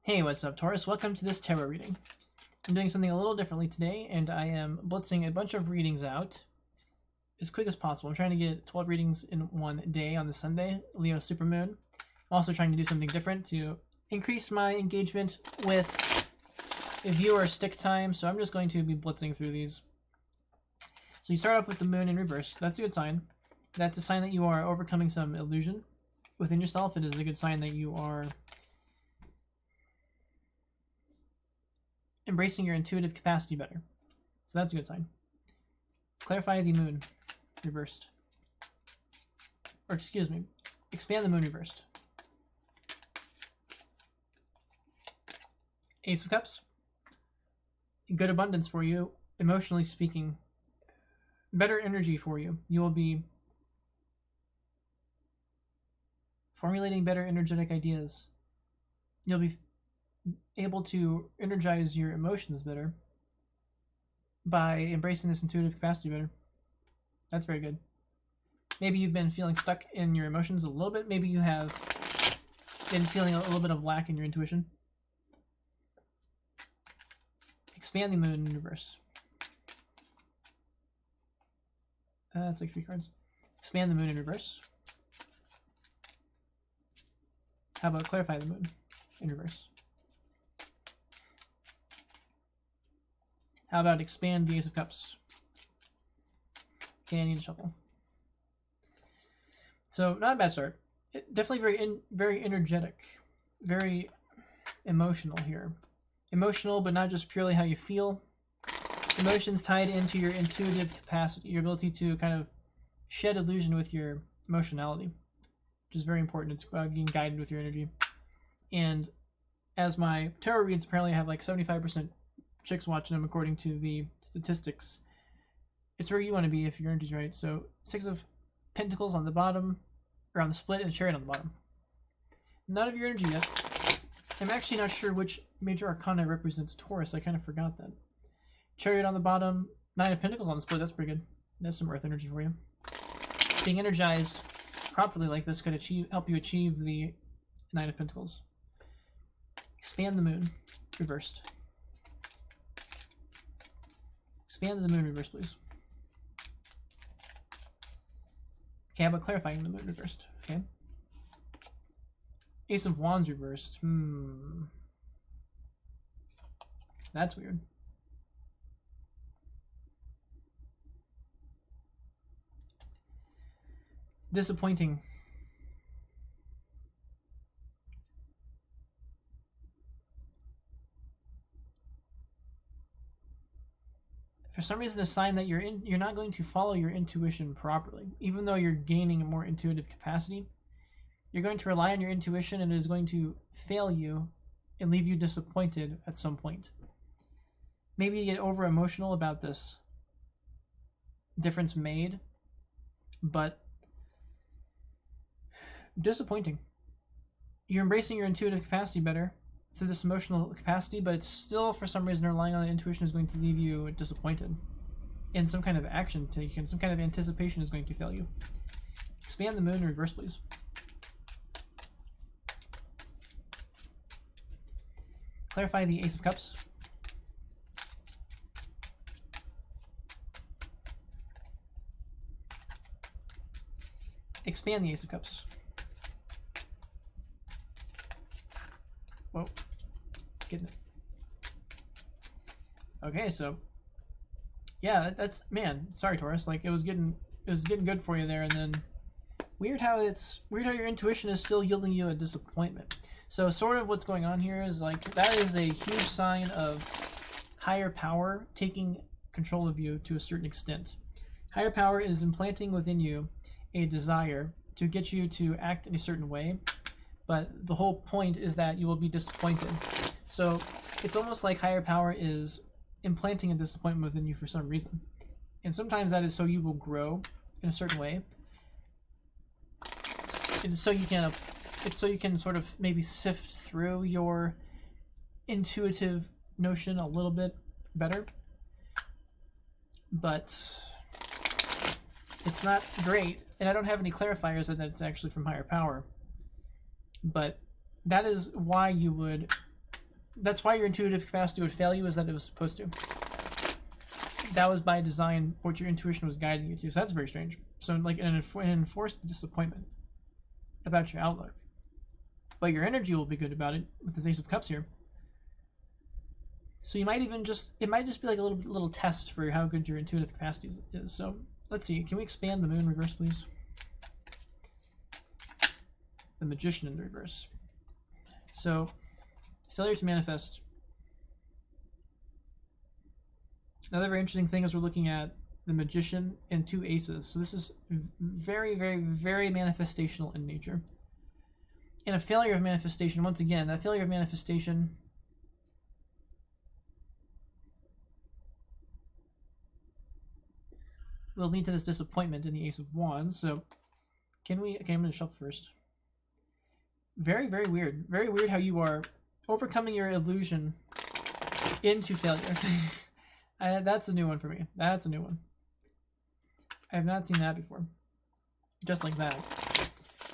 Hey, what's up, Taurus? Welcome to this tarot reading. I'm doing something a little differently today, and I am blitzing a bunch of readings out as quick as possible. I'm trying to get 12 readings in one day on the Sunday, Leo Supermoon. I'm also trying to do something different to increase my engagement with a viewer stick time, so I'm just going to be blitzing through these. So you start off with the moon in reverse. That's a good sign. That's a sign that you are overcoming some illusion within yourself. It is a good sign that you are embracing your intuitive capacity better. So that's a good sign. Clarify the moon reversed. Or excuse me, expand the moon reversed. Ace of Cups. Good abundance for you, emotionally speaking. Better energy for you. You will be formulating better energetic ideas. You'll be able to energize your emotions better by embracing this intuitive capacity better. That's very good. Maybe you've been feeling stuck in your emotions a little bit. Maybe you have been feeling a little bit of lack in your intuition. Expand the moon in reverse. That's like 3 cards. Expand the moon in reverse. How about clarify the moon in reverse? How about expand the Ace of Cups? Okay, I need to shuffle. So, not a bad start. Definitely very energetic. Very emotional here. Emotional, but not just purely how you feel. Emotions tied into your intuitive capacity, your ability to kind of shed illusion with your emotionality, which is very important. It's being guided with your energy. And as my tarot reads apparently have like 75% chicks watching them according to the statistics, it's where you want to be if your energy's right. So 6 of Pentacles on the bottom, or on the split, and the Chariot on the bottom. None of your energy yet. I'm actually not sure which major arcana represents Taurus. I kind of forgot that. Chariot on the bottom, 9 of Pentacles on the split. That's pretty good. That's some earth energy for you. Being energized properly like this could help you achieve the 9 of Pentacles. Expand the moon reversed. Expand the moon reversed, please. Okay, how about clarifying the moon reversed? Okay. Ace of Wands reversed. That's weird. Disappointing. For some reason, a sign that you're not going to follow your intuition properly. Even though you're gaining a more intuitive capacity, you're going to rely on your intuition, and it is going to fail you and leave you disappointed at some point. Maybe you get over emotional about this difference made, but disappointing. You're embracing your intuitive capacity better through this emotional capacity, but it's still, for some reason, relying on intuition is going to leave you disappointed. And some kind of action taken, some kind of anticipation is going to fail you. Expand the moon in reverse, please. Clarify the Ace of Cups. Expand the Ace of Cups. Whoa. Getting it. Okay, so yeah, that's, man, sorry Taurus, like it was getting good for you there, and then weird how your intuition is still yielding you a disappointment. So sort of what's going on here is like that is a huge sign of higher power taking control of you to a certain extent. Higher power is implanting within you a desire to get you to act in a certain way, but the whole point is that you will be disappointed. So it's almost like higher power is implanting a disappointment within you for some reason. And sometimes that is so you will grow in a certain way. It's so you can sort of maybe sift through your intuitive notion a little bit better. But it's not great. And I don't have any clarifiers that it's actually from higher power. But that is why you would That's why your intuitive capacity would fail you, is that it was supposed to. That was by design what your intuition was guiding you to. So that's very strange. So like an enforced disappointment about your outlook. But your energy will be good about it with this Ace of Cups here. So you might even just, it might just be like a little test for how good your intuitive capacity is. So let's see, can we expand the Moon reverse, please? The Magician in the reverse. So, failure to manifest. Another very interesting thing is we're looking at the Magician and 2 aces. So this is very, very, very manifestational in nature. And a failure of manifestation, once again, that failure of manifestation will lead to this disappointment in the Ace of Wands. So can we, okay, I'm going to shuffle first. Very, very weird. Very weird how you are overcoming your illusion into failure. That's a new one for me. That's a new one. I have not seen that before. Just like that.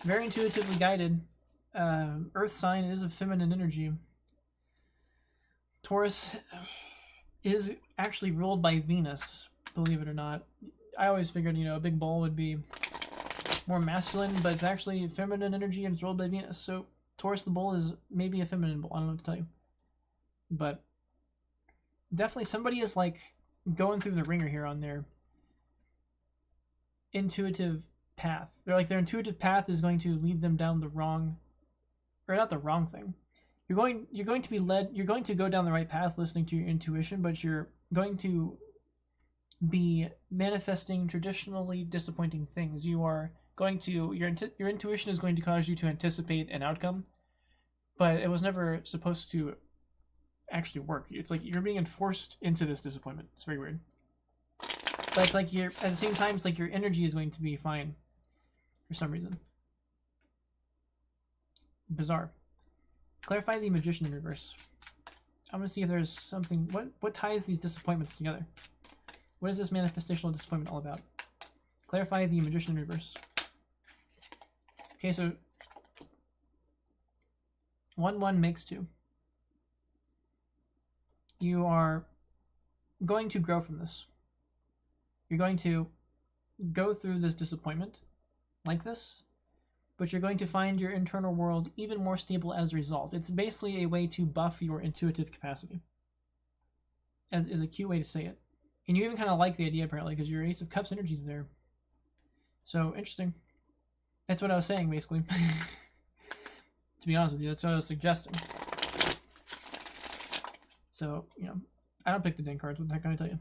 Very intuitively guided. Earth sign is a feminine energy. Taurus is actually ruled by Venus, believe it or not. I always figured, you know, a big bull would be more masculine, but it's actually feminine energy and it's ruled by Venus. So Taurus the bull is maybe a feminine bull. I don't know what to tell you. But definitely somebody is like going through the ringer here on their intuitive path. They're like, their intuitive path is going to lead them down the wrong, or not the wrong thing. You're going to be led, you're going to go down the right path listening to your intuition, but you're going to be manifesting traditionally disappointing things. You are going to, your intuition is going to cause you to anticipate an outcome, but it was never supposed to actually work. It's like you're being enforced into this disappointment. It's very weird. But it's like you're, at the same time, it's like your energy is going to be fine for some reason. Bizarre. Clarify the Magician in reverse. I'm going to see if there's something, what ties these disappointments together? What is this manifestational disappointment all about? Clarify the Magician in reverse. Okay, so 1-1 makes 2. You are going to grow from this. You're going to go through this disappointment like this, but you're going to find your internal world even more stable as a result. It's basically a way to buff your intuitive capacity, as is a cute way to say it. And you even kind of like the idea, apparently, because your Ace of Cups energy is there. So, interesting. That's what I was saying, basically. To be honest with you, that's what I was suggesting. So, you know, I don't pick the dang cards. What the heck can I tell you?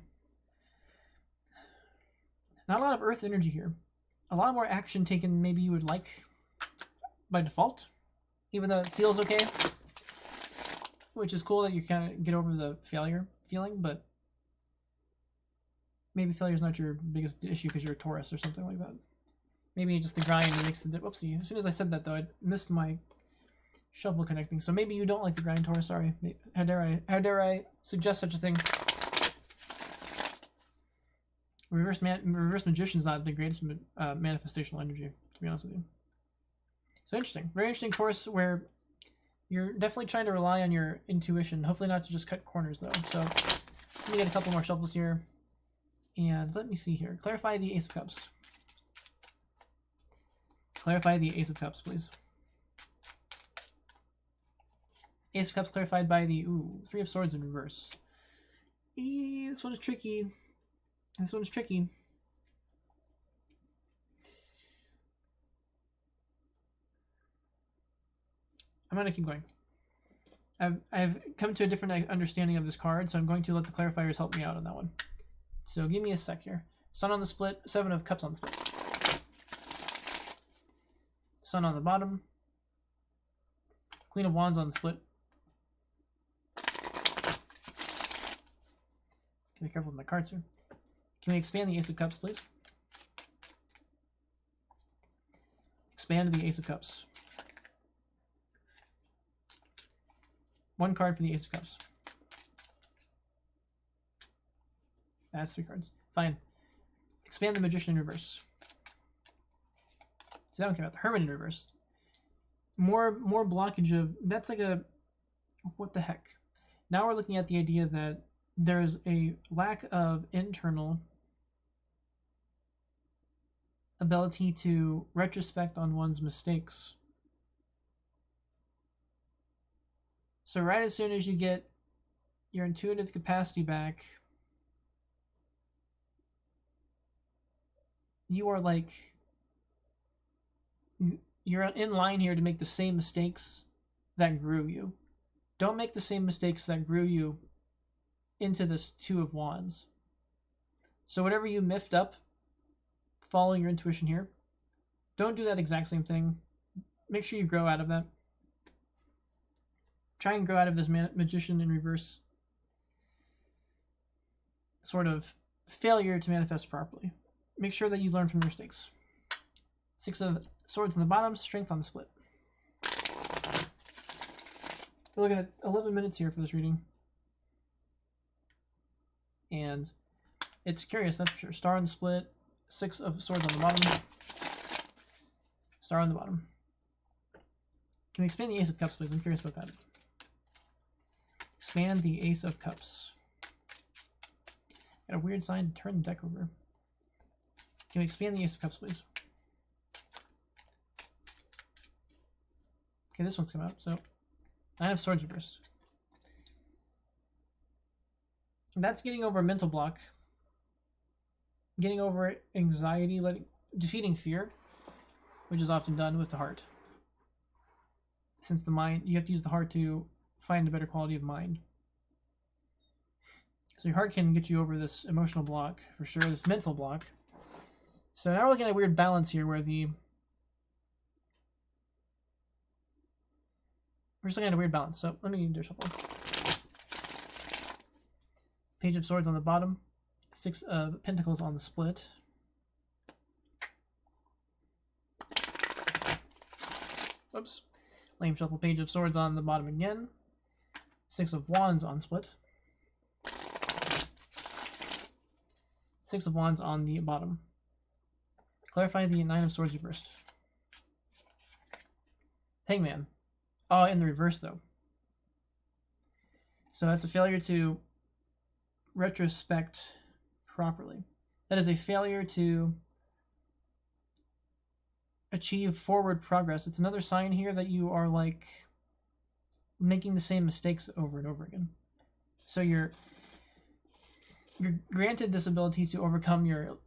Not a lot of Earth energy here. A lot more action taken maybe you would like by default, even though it feels okay. Which is cool that you kind of get over the failure feeling, but maybe failure is not your biggest issue because you're a Taurus or something like that. Maybe just the grind makes the... Whoopsie. As soon as I said that, though, I missed my shuffle connecting. So maybe you don't like the grind, Taurus. Sorry. How dare I suggest such a thing? Reverse Magician's not the greatest manifestational energy, to be honest with you. So interesting. Very interesting, Taurus, where you're definitely trying to rely on your intuition. Hopefully not to just cut corners, though. So let me get a couple more shuffles here. And let me see here. Clarify the Ace of Cups. Clarify the Ace of Cups, please. Ace of Cups clarified by the, ooh, Three of Swords in reverse. This one is tricky. This one's tricky. I'm going to keep going. I've come to a different understanding of this card, so I'm going to let the clarifiers help me out on that one. So give me a sec here. Sun on the split, 7 of Cups on the split. Sun on the bottom. Queen of Wands on the split. Be careful with my cards here. Can we expand the Ace of Cups, please? Expand the Ace of Cups. 1 card for the Ace of Cups. That's 3 cards. Fine. Expand the Magician in reverse. So that one came out. The Hermit in reverse. More blockage of... That's like a... What the heck? Now we're looking at the idea that there's a lack of internal ability to retrospect on one's mistakes. So right as soon as you get your intuitive capacity back, you are like, you're in line here to make the same mistakes that grew you. Don't make the same mistakes that grew you into this Two of Wands. So whatever you miffed up following your intuition here, don't do that exact same thing. Make sure you grow out of that. Try and grow out of this magician in reverse sort of failure to manifest properly. Make sure that you learn from your mistakes. Six of Swords on the bottom, strength on the split. We're looking at 11 minutes here for this reading. And it's curious, that's for sure. Star on the split, Six of Swords on the bottom. Star on the bottom. Can we expand the Ace of Cups, please? I'm curious about that. Expand the Ace of Cups. Got a weird sign to turn the deck over. Can we expand the Ace of Cups, please? Okay, this one's come out. So, Nine of Swords reversed. That's getting over a mental block. Getting over anxiety, defeating fear, which is often done with the heart. Since the mind, you have to use the heart to find a better quality of mind. So your heart can get you over this emotional block, for sure, this mental block. So now we're looking at a weird balance here where we're just looking at a weird balance. So let me do a shuffle. Page of Swords on the bottom, Six of Pentacles on the split. Whoops. Lame shuffle. Page of Swords on the bottom again. Six of Wands on split. Six of Wands on the bottom. Clarify the Nine of Swords reversed. Hangman. Oh, in the reverse though. So that's a failure to retrospect properly. That is a failure to achieve forward progress. It's another sign here that you are like making the same mistakes over and over again. So you're granted this ability to overcome your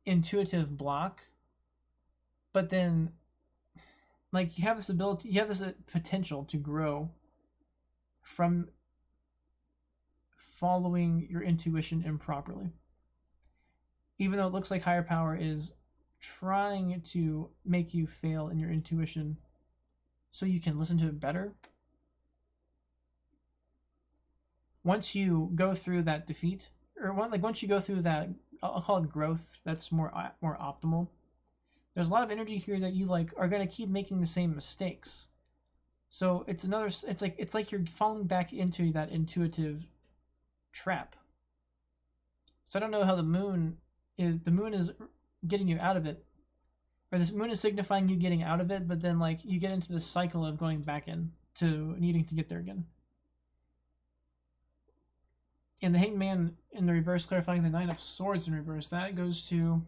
intuitive block, but then like you have this ability, you have this potential to grow from following your intuition improperly. Even though it looks like higher power is trying to make you fail in your intuition so you can listen to it better. Once you go through that defeat, or once you go through that, I'll call it growth, that's more optimal. There's a lot of energy here that you like are going to keep making the same mistakes. So it's like you're falling back into that intuitive trap. So I don't know how the moon is getting you out of it, or this moon is signifying you getting out of it, but then like you get into this cycle of going back in to needing to get there again. And the Hanged Man in the reverse, clarifying the Nine of Swords in reverse, that goes to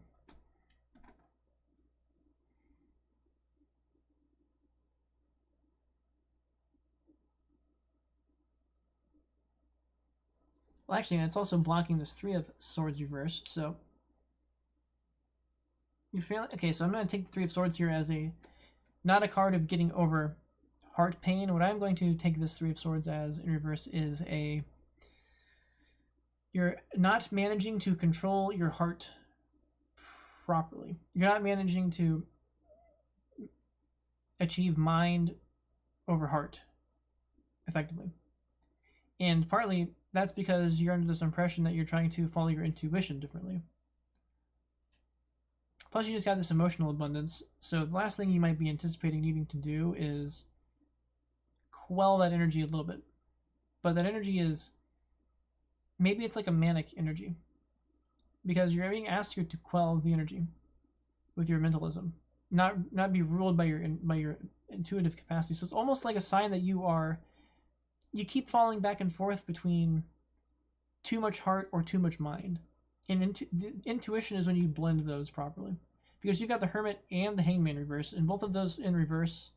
well, actually, it's also blocking this Three of Swords reversed, so you fail. Okay, so I'm going to take the Three of Swords here as not a card of getting over heart pain. What I'm going to take this Three of Swords as in reverse is you're not managing to control your heart properly. You're not managing to achieve mind over heart effectively. And partly that's because you're under this impression that you're trying to follow your intuition differently. Plus you just got this emotional abundance, so the last thing you might be anticipating needing to do is quell that energy a little bit. But that energy is, maybe it's like a manic energy, because you're being asked here to quell the energy with your mentalism. not be ruled by your intuitive capacity. So it's almost like a sign that you keep falling back and forth between too much heart or too much mind. And the intuition is when you blend those properly, because you've got the Hermit and the Hangman reverse, and both of those in reverse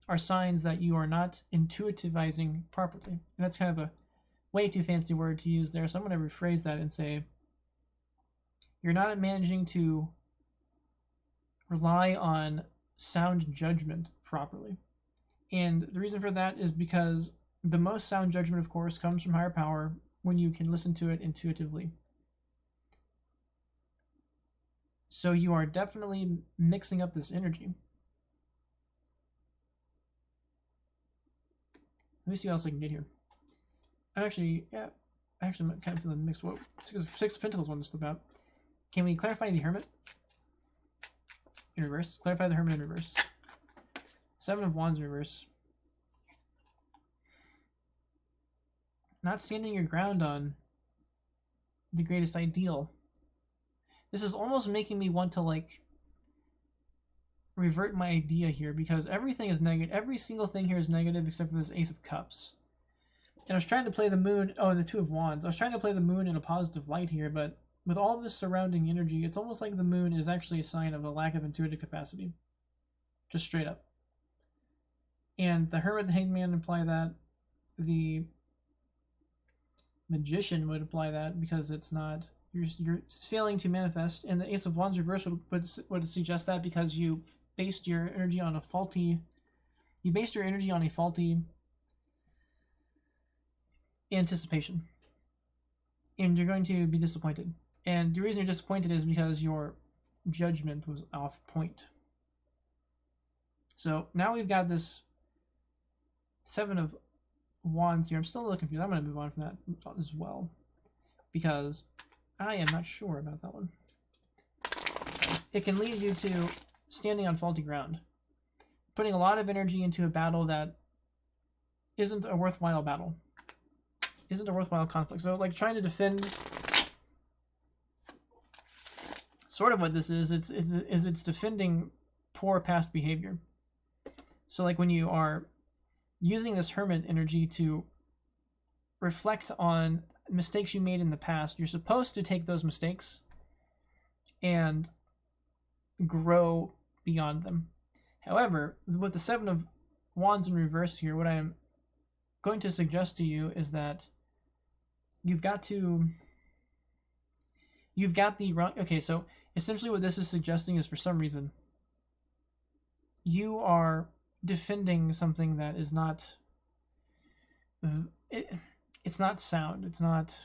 are signs that you are not intuitivizing properly. And that's kind of a way too fancy word to use there, so I'm going to rephrase that and say you're not managing to rely on sound judgment properly. And the reason for that is because the most sound judgment, of course, comes from higher power when you can listen to it intuitively. So you are definitely mixing up this energy. Let me see what else I can get here. I'm actually, yeah, I actually kind of feeling mixed. Whoa, Six of Pentacles wanted to slip out. Can we clarify the Hermit in reverse? Clarify the Hermit in reverse. Seven of Wands in reverse. Not standing your ground on the greatest ideal. This is almost making me want to, like, revert my idea here, because everything is negative. Every single thing here is negative except for this Ace of Cups. And I was trying to play the moon, oh, and the Two of Wands. I was trying to play the moon in a positive light here, but with all this surrounding energy, it's almost like the moon is actually a sign of a lack of intuitive capacity. Just straight up. And the Hermit, the Hangman imply that. The Magician would apply that, because it's not, you're failing to manifest. And the Ace of Wands reverse would suggest that, because you based your energy on a faulty, anticipation, and you're going to be disappointed. And the reason you're disappointed is because your judgment was off point. So now we've got this Seven of Wands here. I'm still a little confused. I'm going to move on from that as well, because I am not sure about that one. It can lead you to standing on faulty ground, putting a lot of energy into a battle that isn't a worthwhile battle, isn't a worthwhile conflict. So, like, trying to defend, sort of what this is, it's defending poor past behavior. So, like, when you are using this Hermit energy to reflect on mistakes you made in the past, you're supposed to take those mistakes and grow beyond them. However, with the Seven of Wands in reverse here, what I am going to suggest to you is that you've got the wrong, okay, so essentially what this is suggesting is, for some reason, you are defending something that is not, it's not sound. It's not,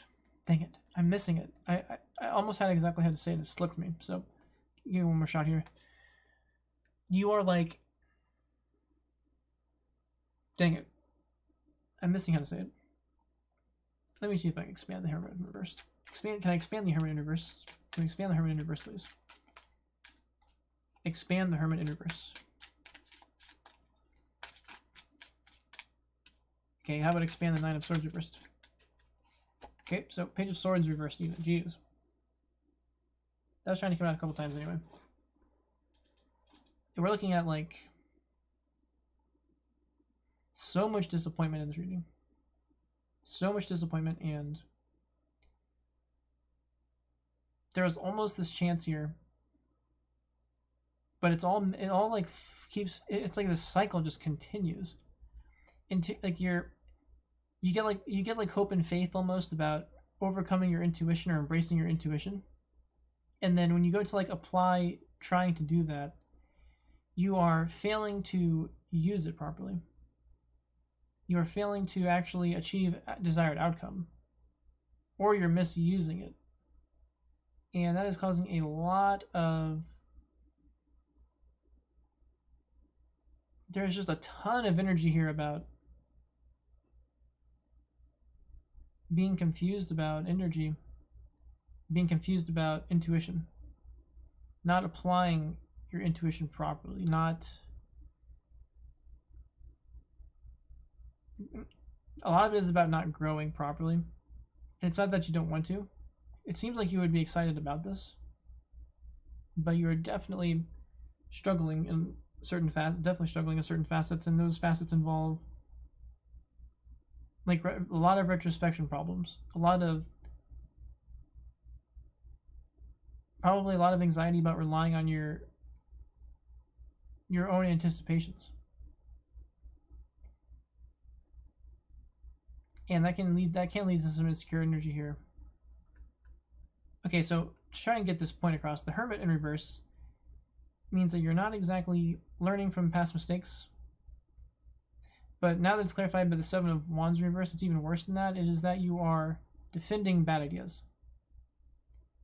dang it, I'm missing it. I almost had exactly how to say it, it slipped me. So give me one more shot here. You are like, dang it, I'm missing how to say it. Let me see if I can expand the Hermit in reverse. Can I expand the Hermit in reverse? Can we expand the Hermit in reverse, please? Expand the Hermit in reverse. Okay, how about expand the Nine of Swords reversed? Okay, so Page of Swords reversed even. Jeez. That was trying to come out a couple times anyway. And we're looking at, like, so much disappointment in this reading. So much disappointment, and there's almost this chance here, but it all like keeps, it's like this cycle just continues into, like, you get like hope and faith almost about overcoming your intuition or embracing your intuition, and then when you go to, like, apply trying to do that, you are failing to use it properly. You are failing to actually achieve a desired outcome, or you're misusing it. And that is causing a lot of, there's just a ton of energy here about being confused about energy, being confused about intuition, not applying your intuition properly, a lot of it is about not growing properly. And it's not that you don't want to. It seems like you would be excited about this, but you are definitely struggling in certain definitely struggling in certain facets, and those facets involve like a lot of retrospection problems, probably a lot of anxiety about relying on your own anticipations. And that can lead to some insecure energy here. Okay, so to try and get this point across, the Hermit in reverse means that you're not exactly learning from past mistakes. But now that it's clarified by the Seven of Wands in reverse, it's even worse than that. It is that you are defending bad ideas.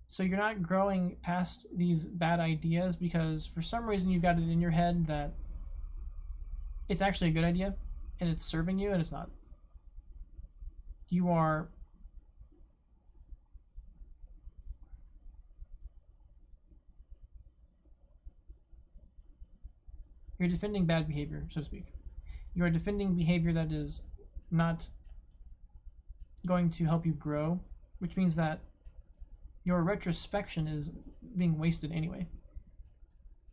So you're not growing past these bad ideas because for some reason you've got it in your head that it's actually a good idea and it's serving you, and it's not. You're defending bad behavior, so to speak. You are defending behavior that is not going to help you grow, which means that your retrospection is being wasted anyway.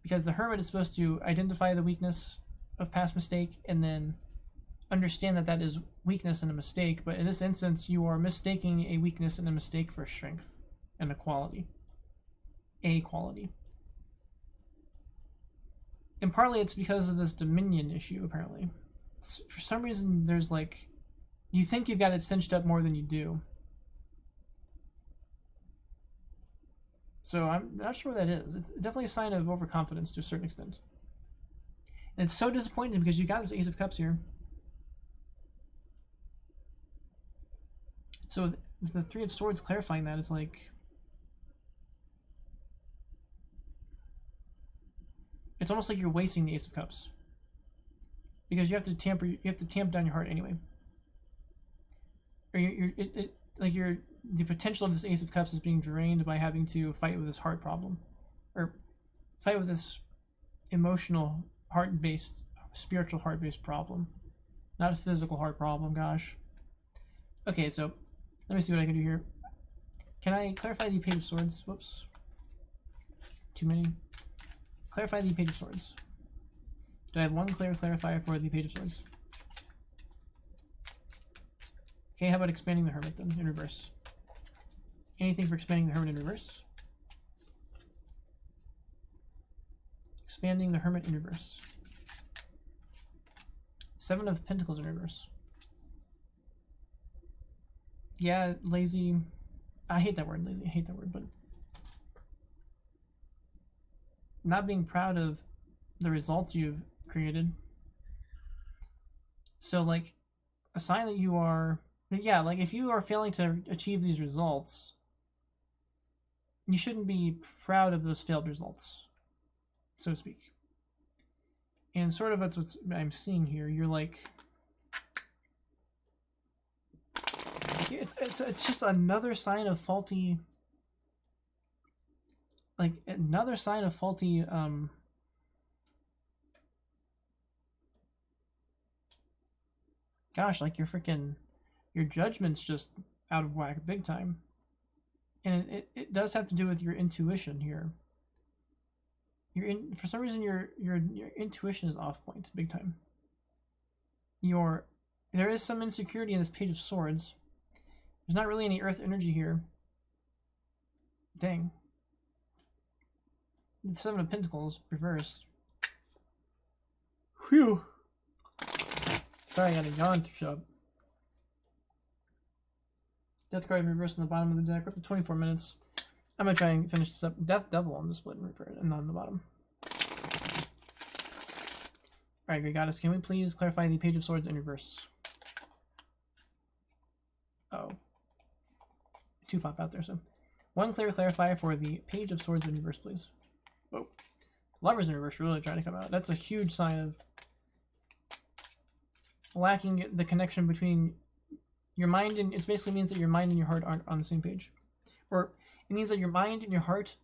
Because the Hermit is supposed to identify the weakness of past mistake and then understand that that is weakness and a mistake, but in this instance you are mistaking a weakness and a mistake for strength and a quality. And partly it's because of this dominion issue, apparently. For some reason there's like, you think you've got it cinched up more than you do. So I'm not sure what that is. It's definitely a sign of overconfidence to a certain extent. And it's so disappointing because you got this Ace of Cups here. So with the Three of Swords clarifying that, it's like, it's almost like you're wasting the Ace of Cups because you have to tamp down your heart anyway. Or the potential of this Ace of Cups is being drained by having to fight with this heart problem, or fight with this emotional heart-based, spiritual heart-based problem, not a physical heart problem. Gosh. Okay, so let me see what I can do here. Can I clarify the Page of Swords? Whoops. Too many. Clarify the Page of Swords. Do I have one clear clarifier for the Page of Swords? Okay, how about expanding the Hermit then, in reverse? Anything for expanding the Hermit in reverse? Expanding the Hermit in reverse. Seven of Pentacles in reverse. Yeah, lazy. I hate that word, lazy. I hate that word, but not being proud of the results you've created. So, like, a sign that you are, yeah, like if you are failing to achieve these results, you shouldn't be proud of those failed results, so to speak. And sort of that's what I'm seeing here. You're like, it's just another sign of faulty, like another sign of faulty gosh, like your judgment's just out of whack big time. And it does have to do with your intuition here. For some reason your intuition is off point big time. There is some insecurity in this Page of Swords. There's not really any earth energy here. Dang. The Seven of Pentacles reversed. Whew. Sorry, I got a yawn to shove. Death card reversed on the bottom of the deck. We're up to 24 minutes. I'm going to try and finish this up. Death Devil on the split and on the bottom. Alright, Great Goddess, can we please clarify the Page of Swords in reverse? Oh. Two pop out there, so. One clear clarifier for the Page of Swords in reverse, please. Whoa. Lovers in reverse really trying to come out. That's a huge sign of lacking the connection between your mind and, it basically means that your mind and your heart aren't on the same page. Or it means that your mind and your heart,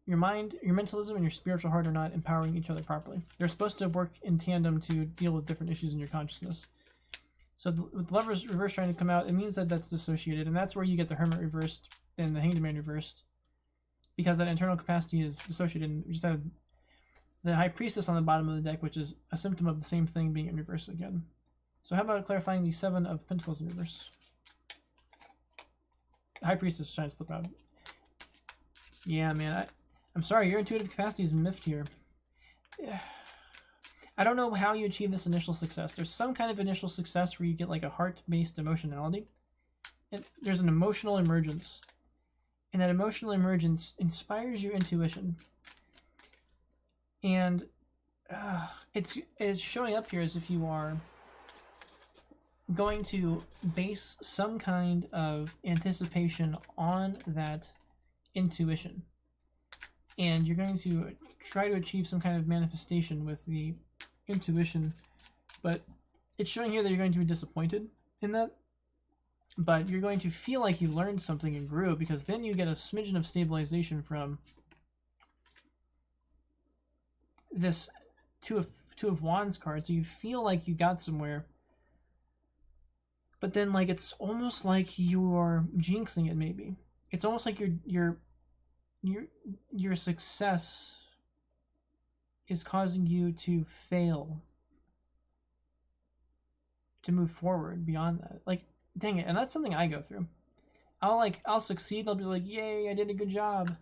your mentalism and your spiritual heart are not empowering each other properly. They're supposed to work in tandem to deal with different issues in your consciousness. So with Lovers reverse trying to come out, it means that that's dissociated, and that's where you get the Hermit reversed and the Hanged Man reversed, because that internal capacity is dissociated. And we just had the High Priestess on the bottom of the deck, which is a symptom of the same thing being in reverse again. So how about clarifying the Seven of Pentacles in reverse? The High Priestess is trying to slip out. Yeah, man, I'm sorry, your intuitive capacity is miffed here. I don't know how you achieve this initial success. There's some kind of initial success where you get like a heart-based emotionality. There's an emotional emergence. And that emotional emergence inspires your intuition. And it's showing up here as if you are going to base some kind of anticipation on that intuition. And you're going to try to achieve some kind of manifestation with the intuition, but it's showing here that you're going to be disappointed in that, but you're going to feel like you learned something and grew, because then you get a smidgen of stabilization from this two of Wands card. So you feel like you got somewhere, but then like it's almost like you're jinxing it. Maybe it's almost like your success is causing you to fail to move forward beyond that. Like, dang it. And that's something I go through. I'll succeed and I'll be like, yay, I did a good job.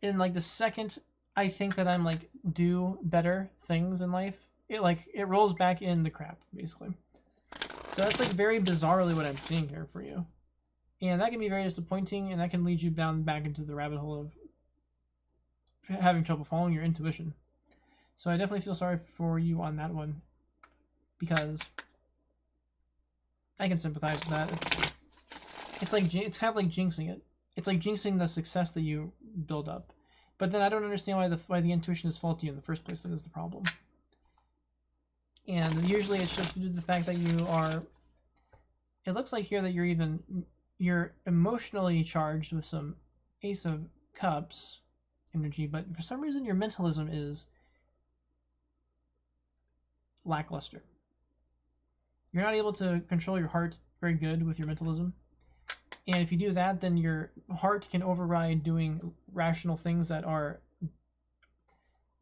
And like the second I think that I'm like do better things in life, it rolls back in the crap, basically. So that's like very bizarrely what I'm seeing here for you. And that can be very disappointing, and that can lead you down back into the rabbit hole of having trouble following your intuition. So I definitely feel sorry for you on that one, because I can sympathize with that. It's kind of like jinxing it. It's like jinxing the success that you build up. But then I don't understand why the intuition is faulty in the first place. That is the problem. And usually it's just due to the fact that you are. It looks like here that you're emotionally charged with some Ace of Cups energy, but for some reason your mentalism is lackluster. You're not able to control your heart very good with your mentalism. And if you do that, then your heart can override doing rational things that are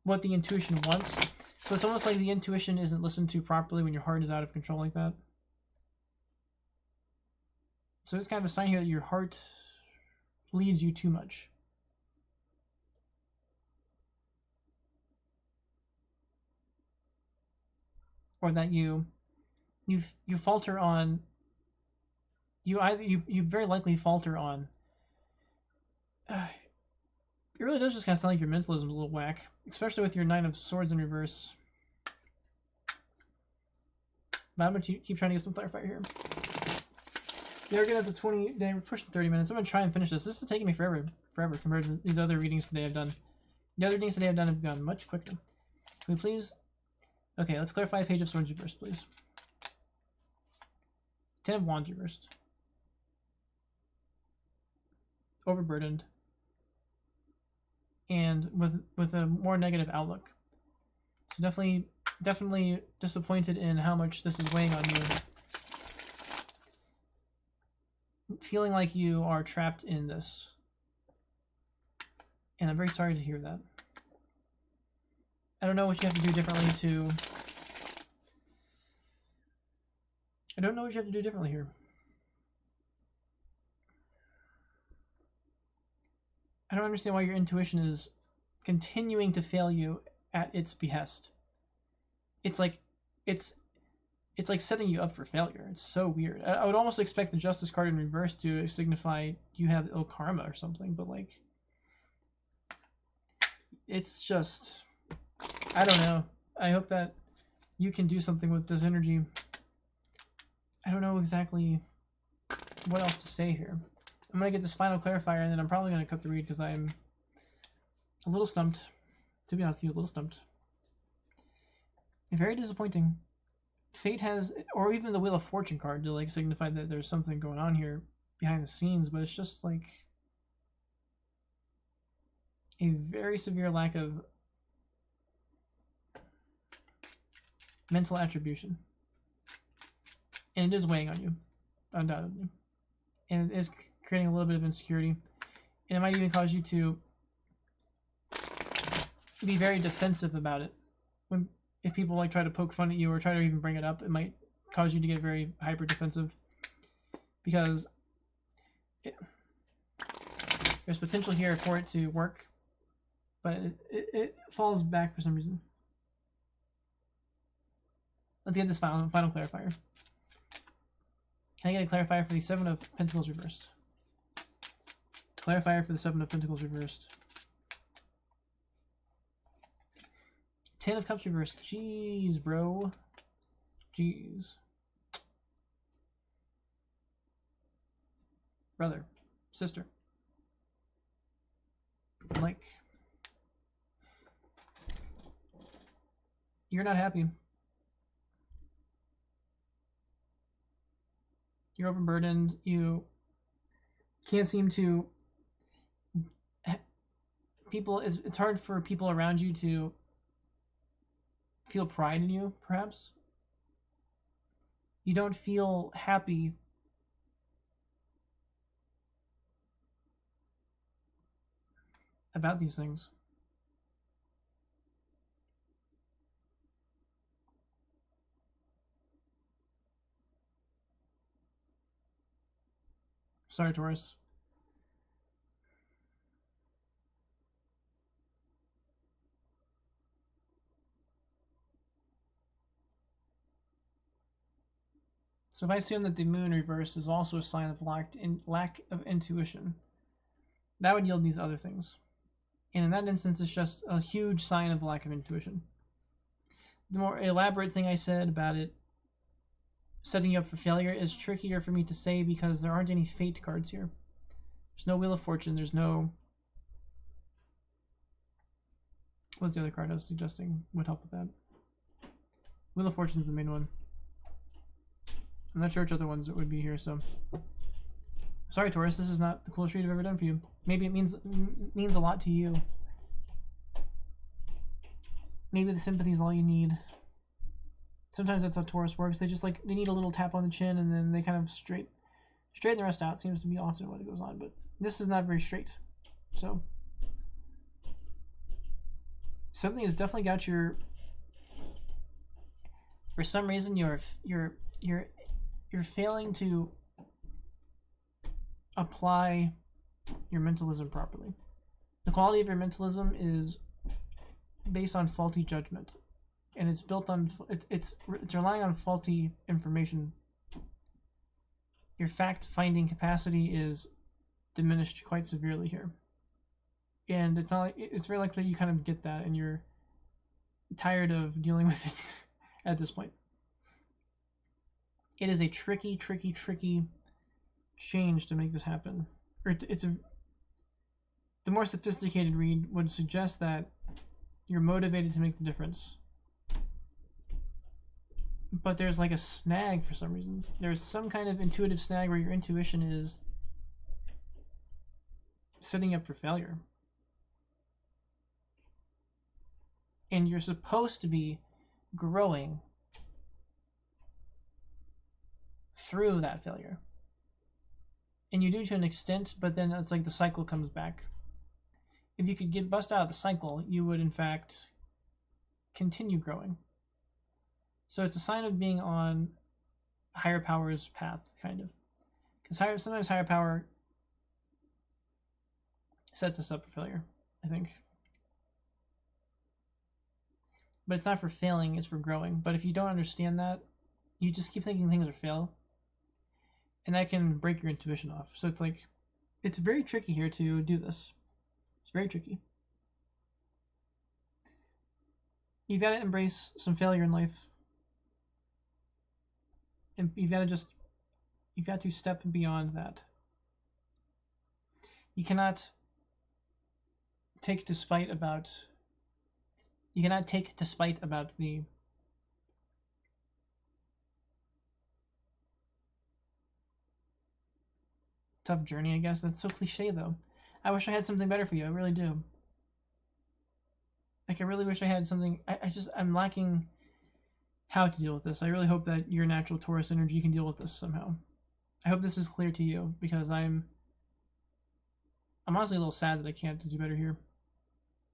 what the intuition wants. So it's almost like the intuition isn't listened to properly when your heart is out of control like that. So it's kind of a sign here that your heart leads you too much. Or that you falter on, you very likely falter on, it really does just kind of sound like your mentalism is a little whack, especially with your Nine of Swords in reverse. But I'm going to keep trying to get some firefight here. They're getting up to 20, we're pushing 30 minutes. I'm going to try and finish this. This is taking me forever compared to these other readings today I've done. The other readings today I've done have gone much quicker. Can we please? Okay, let's clarify Page of Swords reversed, please. 10 of Wands reversed. Overburdened. And with a more negative outlook. So definitely disappointed in how much this is weighing on you. Feeling like you are trapped in this. And I'm very sorry to hear that. I don't know what you have to do differently to... I don't know what you have to do differently here. I don't understand why your intuition is continuing to fail you at its behest. It's like setting you up for failure. It's so weird. I would almost expect the Justice card in reverse to signify you have ill karma or something, but like, it's just, I don't know. I hope that you can do something with this energy. I don't know exactly what else to say here. I'm going to get this final clarifier, and then I'm probably going to cut the read because I'm a little stumped. To be honest with you, a little stumped. Very disappointing. Fate has, or even the Wheel of Fortune card to like signify that there's something going on here behind the scenes, but it's just like a very severe lack of mental attribution. And it is weighing on you, undoubtedly. And it is creating a little bit of insecurity. And it might even cause you to be very defensive about it. if people like try to poke fun at you or try to even bring it up, it might cause you to get very hyper defensive, because there's potential here for it to work, but it falls back for some reason. Let's get this final clarifier. Can I get a clarifier for the 7 of Pentacles reversed? Clarifier for the 7 of Pentacles reversed. 10 of Cups reversed. Jeez, bro. Jeez. Brother. Sister. Like, you're not happy. You're overburdened. You can't seem to... It's hard for people around you to feel pride in you, perhaps. You don't feel happy about these things. Sorry, Taurus. So if I assume that the moon reverse is also a sign of lack of intuition, that would yield these other things. And in that instance, it's just a huge sign of lack of intuition. The more elaborate thing I said about it setting you up for failure is trickier for me to say because there aren't any fate cards here. There's no Wheel of Fortune. There's no... What's the other card I was suggesting would help with that? Wheel of Fortune is the main one. I'm not sure which other ones it would be here, so... Sorry, Taurus, this is not the coolest read I've ever done for you. Maybe it means a lot to you. Maybe the sympathy is all you need. Sometimes that's how Taurus works. They just they need a little tap on the chin and then they kind of straighten the rest out. Seems to be often what it goes on, but this is not very straight. So something has definitely got your... For some reason, you're failing to apply your mentalism properly. The quality of your mentalism is based on faulty judgment, and it's built on it's relying on faulty information. Your fact-finding capacity is diminished quite severely here, and it's very likely you kind of get that, and you're tired of dealing with it at this point. It is a tricky change to make this happen. The more sophisticated read would suggest that you're motivated to make the difference. But there's a snag for some reason. There's some kind of intuitive snag where your intuition is setting up for failure. And you're supposed to be growing through that failure. And you do to an extent, but then it's the cycle comes back. If you could bust out of the cycle, you would in fact continue growing. So it's a sign of being on higher power's path, kind of. Because sometimes higher power sets us up for failure, I think. But it's not for failing, it's for growing. But if you don't understand that, you just keep thinking things are fail. And that can break your intuition off. So it's very tricky here to do this. It's very tricky. You've got to embrace some failure in life. And you've got to step beyond that. You cannot take despite about the tough journey, I guess. That's so cliche, though. I wish I had something better for you. I really do. I really wish I had something. I'm lacking how to deal with this. I really hope that your natural Taurus energy can deal with this somehow. I hope this is clear to you, because I'm honestly a little sad that I can't do better here.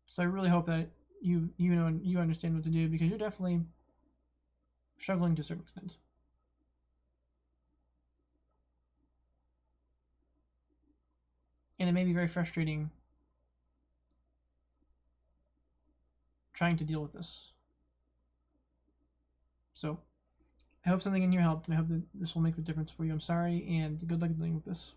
So I really hope that you know, you understand what to do, because you're definitely struggling to a certain extent. And it may be very frustrating trying to deal with this. So I hope something in here helped, and I hope that this will make the difference for you. I'm sorry, and good luck dealing with this.